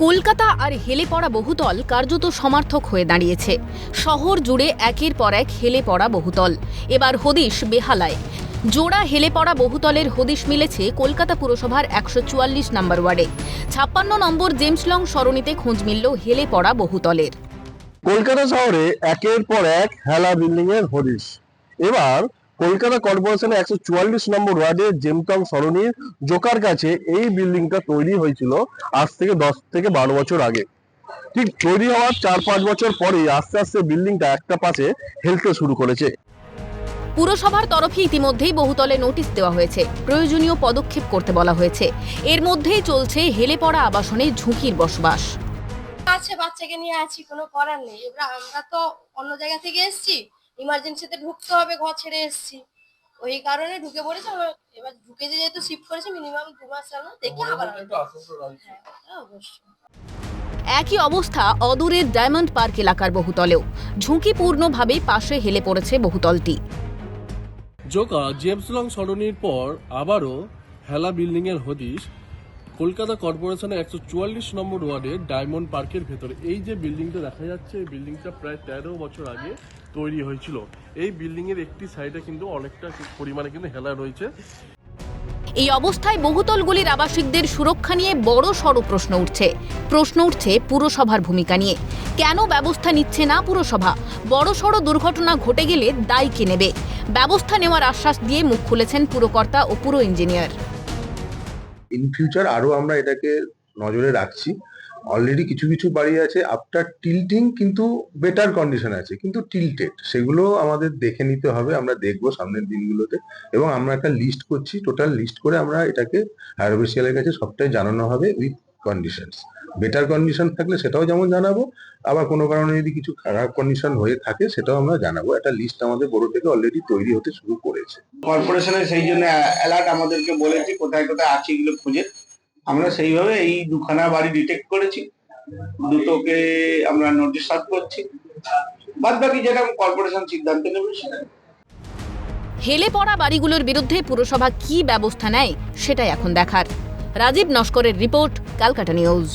কলকাতা আর হেলে পড়া বহুতল কার্যত সমার্থক হয়ে দাঁড়িয়েছে। শহর জুড়ে একের পর এক হেলে পড়া বহুতল, এবার হদিশ বেহালায়। জোড়া হেলে পড়া বহুতলের হদিশ মিলেছে কলকাতা পুরসভার ১৪৪ নম্বর ওয়ার্ডে। ৫৬ নম্বর জেমস লং সরণিতে খোঁজ মিলল হেলে পড়া বহুতলের। কলকাতা শহরে একের পর এক হেলা বিল্ডিং এর হদিশ। এবার কলকাতা কর্পোরেশনের ১৪৪ নম্বর ওয়ার্ডে জেমটং সরণির জোকার কাছে এই বিল্ডিংটা তৈরি হয়েছিল আজ থেকে ১০ থেকে ১২ বছর আগে। ঠিক তৈরি হওয়ার ৪-৫ বছর পরেই আস্তে আস্তে বিল্ডিংটা একটা পাশে হেলতে শুরু করেছে। পুরসভার তরফে ইতিমধ্যেই বহুতলে নোটিশ দেওয়া হয়েছে, প্রয়োজনীয় পদক্ষেপ করতে বলা হয়েছে। এর মধ্যেই চলছে হেলে পড়া আবাসনে ঝুঁকির বসবাস। আছে বাচ্চাকে নিয়ে আছি, কোনো করার নেই। এবার আমরা তো অন্য জায়গা থেকে এসেছি, ইমার্জেন্সিতে ঢুকতে হবে, ঘর ছেড়ে এসেছি, ওই কারণে ঢুকে পড়েছি। এবার ঢুকে যেহেতু শিফট করেছি মিনিমাম ২ মাস হলো, দেখি আবার অবশ্যই। একই অবস্থা অদূরের ডায়মন্ড পার্ক এলাকার বহুতলেও। ঝুঁকিপূর্ণভাবে পাশে হেলে পড়েছে বহুতলটি। জোকা জেমস লং সরণির পর আবারও হেলা বিল্ডিং এর হদিশ কলকাতা কর্পোরেশনের ১৪৪ নম্বর ওয়ার্ডের ডায়মন্ড পার্কের ভেতরে। এই যে বিল্ডিংটা দেখা যাচ্ছে, এই বিল্ডিংটা প্রায় ১৩ বছর আগে তৈরি হয়েছিল। এই বিল্ডিং এর একটি সাইডে কিন্তু অনেকটা পরিমাণে কিন্তু হেলা রয়েছে। এই অবস্থায় বহুতলগুলির আবাসিকদের সুরক্ষা নিয়ে বড় সড় প্রশ্ন উঠছে পুরসভার ভূমিকা নিয়ে। কেন ব্যবস্থা নিচ্ছে না পুরসভা? বড় সড় দুর্ঘটনা ঘটে গেলে দায় কে নেবে? ব্যবস্থা নেওয়ার আশ্বাস দিয়ে মুখ খুলেছেন পুরকর্তা ও পুর ইঞ্জিনিয়ার। ইন ফিউচার আরো আমরা এটাকে নজরে রাখছি। অলরেডি কিছু কিছু বাড়ি আছে আফটার টিল্টিং কিন্তু বেটার কন্ডিশন আছে, কিন্তু টিল্টেড, সেগুলো আমাদের দেখে নিতে হবে। আমরা দেখবো সামনের দিনগুলোতে, এবং আমরা একটা লিস্ট করছি, টোটাল লিস্ট করে আমরা এটাকে হায়ার অফিসিয়ালের কাছে সবটাই জানানো হবে উইথ কন্ডিশনস। বেটার কন্ডিশন থাকলে সেটাও যেমন জানাবো, আবার কোনো কারণে যদি কিছু খারাপ কন্ডিশন হয়ে থাকে সেটাও আমরা জানাবো। একটা লিস্ট আমাদের বোর্ড থেকে অলরেডি তৈরি হতে শুরু করেছে। কর্পোরেশনের সেই জন্য অ্যালার্ট আমাদেরকে বলেছে কোথায় কোথায় আছে এগুলো খুঁজে। আমরা সেইভাবে এই দুখানা বাড়ি ডিটেক্ট করেছি, দুটোকে আমরা নোটিশ সার্ভ করছি। বাদ বাকি যেটা কর্পোরেশন সিদ্ধান্ত নেবে সেটা। হেলে পড়া বাড়িগুলোর বিরুদ্ধে পুরসভা কি ব্যবস্থা নেয় সেটাই এখন দেখার। রাজীব নস্করের রিপোর্ট, ক্যালকাটা নিউজ।